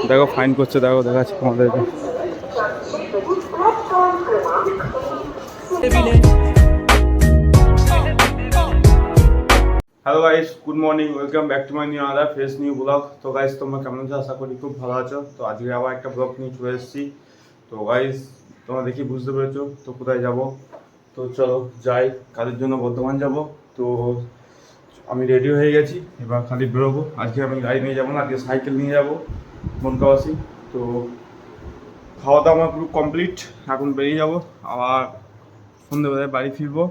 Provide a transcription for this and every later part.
দেখো ফাইন করছে, দেখো দেখাচ্ছে তোমাদেরকে। Hello guys, good morning, welcome back to my new other fresh new blog. তো গাইস তোমরা কেমন আছো? আশা করি খুব ভালো আছো। তো আজকে আবার একটা ব্লগ নিয়ে চলে এসেছি। তো গাইস তোমরা দেখি বুঝতে পেরেছো তো কোথায় যাব। তো চলো যাই, কাজের জন্য বর্ধমান যাব। তো আমি রেডি হয়ে গেছি, এবার খালি বেরোবো। আজকে আমি গাড়ি নিয়ে যাবো না, আজকে সাইকেল নিয়ে যাবো বনকাবাসী। তো খাওয়া দাওয়া আমার পুরো কমপ্লিট, এখন বেরিয়ে যাবো, আবার সন্ধ্যেবেলায় বাড়ি ফিরবো।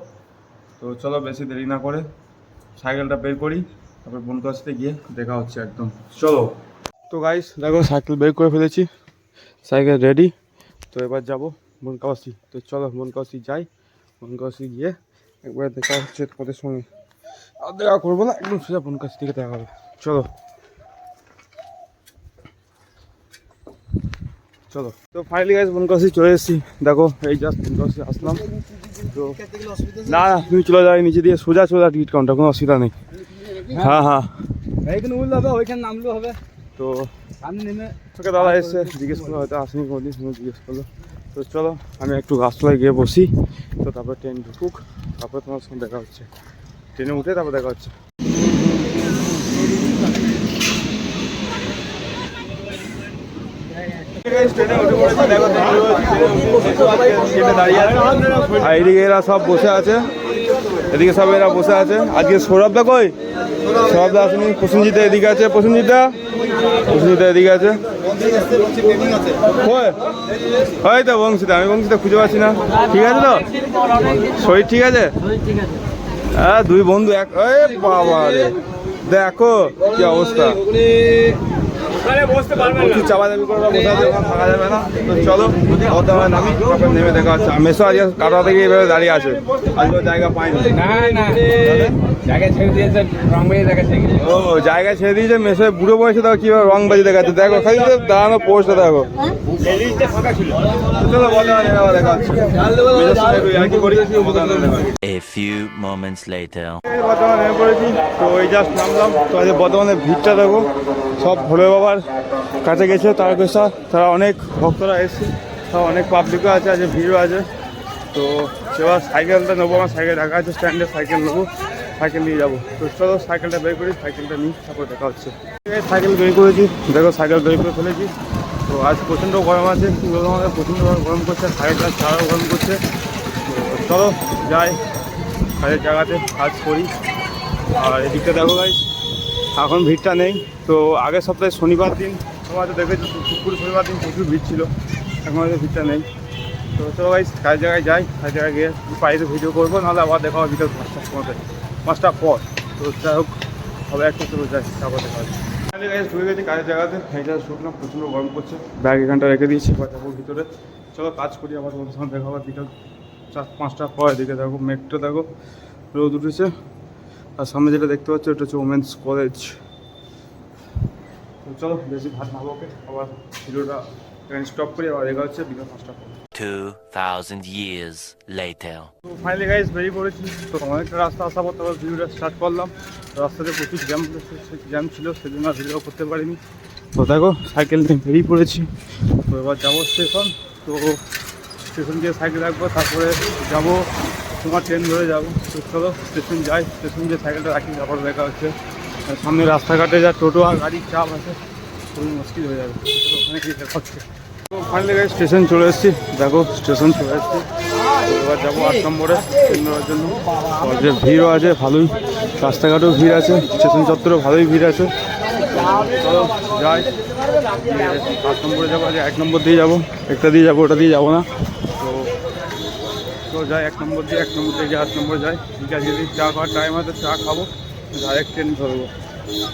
তো চলো বেশি দেরি না করে সাইকেলটা বের করি, তারপর বনকাবাসীতে গিয়ে দেখা হচ্ছে একদম। চলো। তো গাইস দেখো সাইকেল বের করে ফেলেছি, সাইকেল রেডি। তো এবার যাবো বনকাবাসী। তো চলো বনকাবাসী যাই, বনকাবাসী গিয়ে একবার দেখা হচ্ছে তোমাদের সঙ্গে। আর দেখা করবো না, একদম সোজা বনকাবাসী থেকে দেখা হবে। চলো চলো। তো ফাইনালি গাইস বনকাবাসী চলে এসেছি। দেখো এই জাস্ট বনকাবাসী আসলাম। তো না না তুমি চলে যাও, নিচে দিয়ে সোজা সোজা টিকিট কাউন্টার, কোনো অসুবিধা নেই। হ্যাঁ হ্যাঁ এইখানে উঠলে হবে, ওইখানে নামলেও হবে। তো সামনে নেমে তোকে দাদা এসে জিজ্ঞেস করলো, হয়তো আসেনি কোনোদিন, জিজ্ঞেস করলো। তো চলো আমি একটু গাছতলায় গিয়ে বসি। তো তারপর ট্রেন ঢুকুক, তারপর তোমার সঙ্গে দেখা হচ্ছে। ট্রেনে উঠে তারপর দেখা হচ্ছে। আর এদিকে এরা সব বসে আছে, এদিকে সব এরা বসে আছে। আজকে সৌরভদা কই? সৌরভদা আসেনি। প্রসেনজিৎ এদিকে আছে, প্রসেনজিৎ এদিকে আছে। ওই তো বংশীদা, আমি বংশীদা খুঁজে পাচ্ছি না। ঠিক আছে তো, শরীর ঠিক আছে? হ্যাঁ দুই বন্ধু এক। বাবা রে দেখো কি অবস্থা, চাপাচাপি করে বসে আছে, ওখানে থাকা যাবে না। তো চলো বর্ধমানে নামি, তারপর নেমে দেখা হচ্ছে। মেসো আজকে কাটা থেকে এইভাবে দাঁড়িয়ে আছে, আজকে জায়গা পাইনি। ও জায়গা ছেড়ে দিয়েছে মেসো, বুড়ো বয়সে দেখো কিভাবে রংবাজি দেখাচ্ছে। দেখো খালি দাঁড়ানো পোস্টটা দেখো। চলো বর্ধমানে দেখা হচ্ছে। A few moments later. বর্ধমানে নেমে পড়েছি। তো এই জাস্ট নামলাম। তো আজকে বর্ধমানের ভিড়টা দেখো, সব ভোলে বাবার কাছে গেছে তারকেশ্বর, তারা অনেক ভক্তরা এসেছে, সব অনেক পাবলিকও আছে, আজকে ভিড়ও আছে। তো এবার সাইকেলটা নেবো, আমার সাইকেল রাখা আছে স্ট্যান্ডে, সাইকেল নেবো, সাইকেল নিয়ে যাবো। তো চলো সাইকেলটা বের করি, সাইকেলটা নিই, তারপর দেখা হচ্ছে। সাইকেল বের করেছি, দেখো সাইকেল বের করে ফেলেছি। তো আজ প্রচণ্ড গরম আছে, আমাদের প্রচণ্ড গরম করছে, সাইকেলটা ছাড়াও গরম করছে। তো চলো যাই কাজের জায়গাতে, কাজ করি। আর এদিকটা দেখো ভাই এখন ভিড়টা নেই। তো আগের সপ্তাহে শনিবার দিন তোমার হয়তো দেখেছি, শুক্র শনিবার দিন প্রচুর ভিড় ছিল, এখন হয়তো ভিড়টা নেই। তো চলো ভাই কাজের জায়গায় যাই, কাজের জায়গায় গিয়ে বাড়িতে ভিডিও করবো, নাহলে আবার দেখা হবে বিকেল 5টার সময়তে, 5টার পর। তো যাই হোক সবাই একটা চলে যাই, তারপর দেখা হবে। ঢুকে গেছি কাজের জায়গাতে, এইটা শুকনো, প্রচণ্ড গরম করছে, ব্যাগ এখানটা রেখে দিয়েছি, এবার যাবো ভিতরে। চলো কাজ করি, আবার তোমাদের সঙ্গে দেখা হবে বিকেল 4-5টার পর। এদিকে দেখো মেঘটা দেখো, রোদ উঠেছে। আর সামনে যেটা দেখতে পাচ্ছ ওটা হচ্ছে ওমেন্স কলেজ। তো চলো বেশি ভাত না বকে, আবার ভিডিওটা স্টপ করি, আবার দেখা হচ্ছে বিকেল 5টার পর। 2000 years later. তো ফাইনালি গাইজ বেরিয়ে পড়েছি। তো অনেকটা রাস্তা আসার পর তারপর ভিডিওটা স্টার্ট করলাম। রাস্তাতে প্রচুর জ্যাম ছিল, সেজন্য আর ভিডিও করতে পারিনি। তো দেখো সাইকেল নিয়ে বেরিয়ে পড়েছি। তো এবার যাবো স্টেশন। তো স্টেশন গিয়ে সাইকেল রাখবো, তারপরে যাবো তোমার ট্রেন ধরে যাবো। তো চলো স্টেশন যাই, স্টেশন গিয়ে সাইকেলটা রাখি, তারপর দেখা হচ্ছে। সামনে রাস্তাঘাটে যা টোটো আর গাড়ির চাপ আছে, খুবই মুশকিল হয়ে যাবে। ওখানে গিয়ে দেখা হচ্ছে। তো ফাইনালি গাইজ স্টেশন চলে এসেছি, দেখো স্টেশন চলে এসেছি। এবার যাবো 8 নম্বরে ট্রেন ধরার জন্য। যে ভিড়ও আছে ভালোই, রাস্তাঘাটেও ভিড় আছে, স্টেশন চত্বরেও ভালোই ভিড় আছে। চলো যাই, 8 নম্বরে যাবো। আজ 1 নম্বর দিয়ে যাবো, একটা দিয়ে যাবো, ওটা দিয়ে যাবো না। তো যাই 1 নম্বর দিয়ে, 1 নম্বর থেকে 8 নম্বর যাই। ঠিক আছে, যদি চা খাওয়ার টাইম হয় তো চা খাবো, ডাইরেক্ট ট্রেন ধরবো।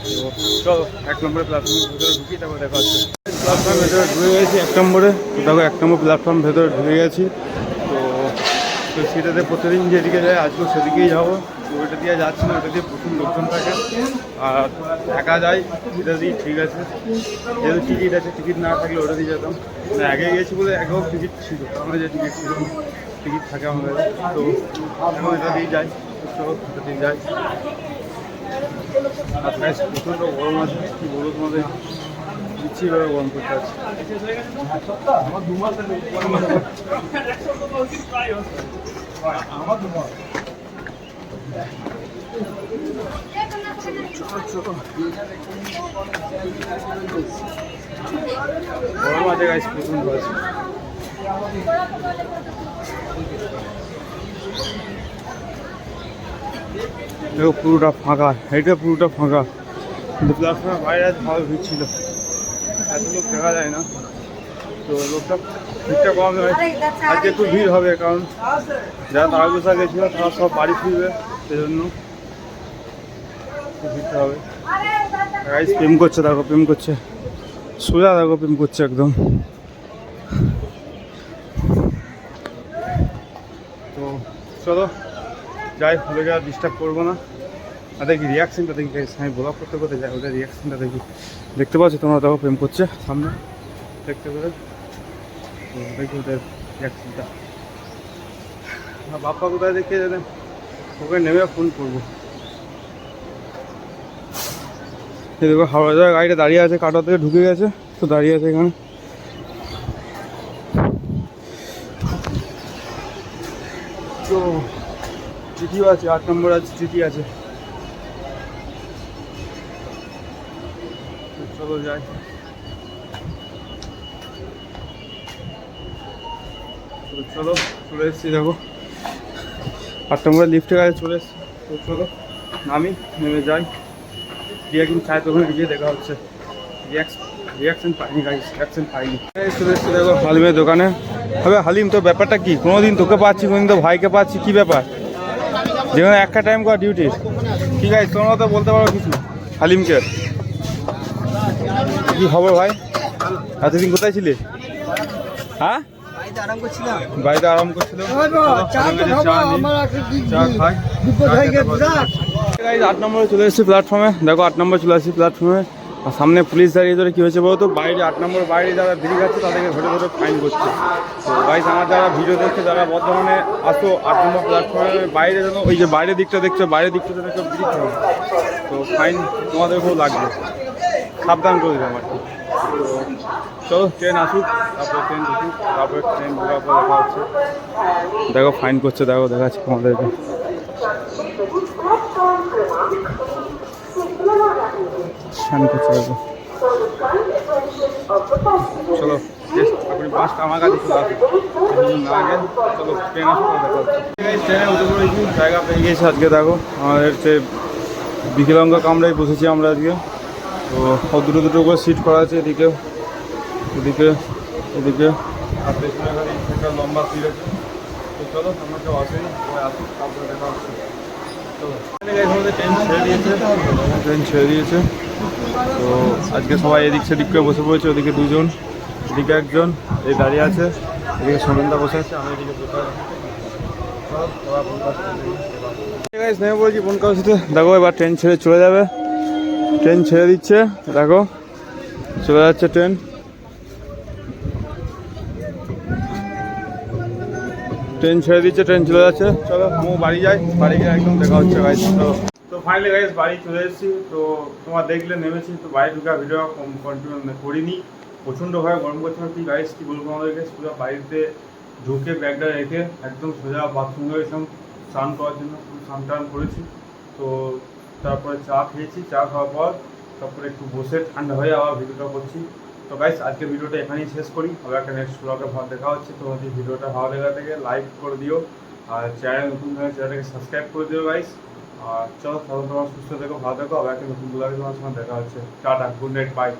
তো চলো 1 নম্বরে প্ল্যাটফর্মের ভেতরে ঢুকি, তারপর দেখা হচ্ছে। প্ল্যাটফর্মের ভেতরে ঢুকে গেছি 1 নম্বরে। তো দেখো 1 নম্বর প্ল্যাটফর্ম ভেতরে ঢুকে গেছি। তো সেটাতে প্রতিদিন যেদিকে যায় আজকেও সেদিকেই যাবো। তো ওইটা দিয়ে যাচ্ছি না, ওটা দিয়ে প্রচুর লোকজন থাকে, আর একা যাই, এটা দিয়ে ঠিক আছে। যেহেতু টিকিট আছে, টিকিট না থাকলে ওটা দিয়ে যেতাম। মানে আগে গেছি বলে আগেও টিকিট ছিল, আমরা যে টিকিট ছিল, টিকিট থাকে আমাদের। তো এখন এটা দিয়ে যাই, এটা দিয়ে যাই। আর প্রচণ্ড গরম আছে, কী বলবো তোমাদের, দিচ্ছি এভাবে গরম করতে আছে। গরম আছে গাইস, প্রচন্ড আছে। দেখো পুরোটা ফাঁকা, এটা পুরোটা ফাঁকা, কিন্তু প্ল্যাটফর্মের বাইরে আজ ভালো ভিড় ছিল, এত লোক দেখা যায় না। তো লোকটা ভিড়টা কম হয়, আজকে একটু ভিড় হবে, কারণ যারা তারাগুসা গেছিলো তারা সব বাড়ি ফিরবে, সেজন্য ভিড়টা হবে। গাইস প্রেম করছে, দেখো প্রেম করছে, সোজা দেখো প্রেম করছে একদম। তো চলো যাই, ওদেরকে আর ডিস্টার্ব করবো না। তাদের কি রিয়াকশানটা দেখি, আমি ব্লগ করতে করতে যাই, ওদের রিয়াকশানটা দেখি। দেখতে পাচ্ছ তোমরা, দেখো প্রেম করছে সামনে দেখতে পেলে, তো দেখি ওদের রিয়াকশানটা। বাপ্পা কোথায় দেখে জানেন, ওকে নেমে ফোন করবো। এই দেখো হাওড়া যাওয়ার গাড়িটা দাঁড়িয়ে আছে, কাটা থেকে ঢুকে গেছে, তো দাঁড়িয়ে আছে এখানে। তো চিঠিও আছে, 8 নম্বর আছে, চিঠি আছে। চলো যাই। চলো চলে এসেছি, দেখো 8 নম্বরের লিফটের কাছে চলে এসেছি। তো চলো নামি, নেমে যাই, দিয়ে কিন্তু চায়ের দোকানে গিয়ে দেখা হচ্ছে। রিয়াকশন পাইনি গাইস, রিয়াকশন পাইনি। চলে এসেছি দেখো হালিমের দোকানে। হবে হালিম, তো ব্যাপারটা কি, কোনোদিন তোকে পাচ্ছি, কোনোদিন তো ভাইকে পাচ্ছি, কী ব্যাপার? যেখানে একটা টাইম করা ডিউটির, ঠিক আছে তোমরা তো বলতে পারো কিছু হালিমকে। কি খবর ভাই, এতদিন কোথায় ছিলে? হ্যাঁ বাড়িতে আরাম করছিল। চা খাই। 8 নম্বরে চলে এসেছি প্ল্যাটফর্মে, দেখো 8 নম্বর চলে আসছি প্ল্যাটফর্মে। আর সামনে পুলিশ দাঁড়িয়ে ধরে কী হয়েছে বলতো, বাইরে 8 নম্বর বাইরে যারা বিড়ি খাচ্ছে তাদেরকে ধরে ধরে ফাইন করছে। তো গাইস আমার যারা ভিডিও দেখছে, যারা বর্ধমানে আসো 8 নম্বর প্ল্যাটফর্মের বাইরে যেন, ওই যে বাইরের দিকটা দেখছো, বাইরের দিকটা যেন কেউ বিড়ি খাবে, তো ফাইন তোমাদেরকেও লাগবে, সাবধান করে দিলাম আর কি। তো চলো ট্রেন আসুক, তারপরে ট্রেন ঢুকুক, তারপরে ট্রেন ঢোকার পর দেখা হচ্ছে। দেখো ফাইন করছে, দেখো দেখাচ্ছি তোমাদেরকে। ফাইন করছে দেখো। চলো আপনি বাসটা আমার কাছে চলে আসুন, না আগে চলো ট্রেন আসুক, দেখা হচ্ছে। ট্রেনে উঠে পড়েছি, জায়গা পেয়ে গেছি আজকে। দেখো আমাদের হচ্ছে বিকেলঙ্গা কামরায় বসেছি আমরা আজকে। তো দুটো দুটো করে সিট করা আছে, এদিকে এদিকে এদিকে, আর পেছনে একটা লম্বা সিট আছে। তো চলো আমরা কেউ আসেনি, সবাই আসুক, তারপরে দেখা হচ্ছে। চলো ট্রেন ছেড়ে দিয়েছে। তো আজকে সবাই এদিক সেদিক করে বসে পড়েছে, ওদিকে দুজন, এদিকে একজন, এই দাঁড়িয়ে আছে, এদিকে সোমেনদা বসে আছে, আমি এদিকে বসে আছি। নেমে পড়েছি বনকাউসিতে। দেখো এবার ট্রেন ছেড়ে চলে যাবে, ট্রেন ছেড়ে দিচ্ছে, দেখো চলে যাচ্ছে ট্রেন। ট্রেন ছেড়ে দিচ্ছে, ট্রেন চলে যাচ্ছে। চলো আমি বাড়ি যাই, বাড়ি গিয়ে একদম দেখা হচ্ছে গাইস। তো ফাইনালি গাইস বাড়ি চলে এসেছি। তো তোমার দেখলে নেমেছি, তো বাড়ি ঢুকা ভিডিও কন্টিনিউ করিনি, প্রচণ্ডভাবে গরম করছে। কি গাইস কী বলবো আমাদেরকে, পুরো বাড়িতে ঢুকে ব্যাগটা রেখে একদম সোজা বাথরুমে গেছিলাম স্নান করার জন্য, স্নান টান করেছি। তো তারপরে চা খেয়েছি, চা খাওয়ার পর তারপরে একটু বসে ঠান্ডা হয়ে আবার ভিডিওটা করছি। তো গাইস আজকে ভিডিওটা এখানেই শেষ করি, আবার একটা নেক্সট ব্লগে দেখা হচ্ছে। তোমাদের ভিডিওটা ভালো লেগে থেকে লাইক করে দিও, আর চ্যানেল নতুন হলে চ্যানেলটাকে সাবস্ক্রাইব করে দিও গাইস। আর চলো তোমার সুস্থ থেকো, ভালো থেকো, আবার একটা নতুন ব্লগে তোমার সঙ্গে দেখা হচ্ছে। Tata, good night, by.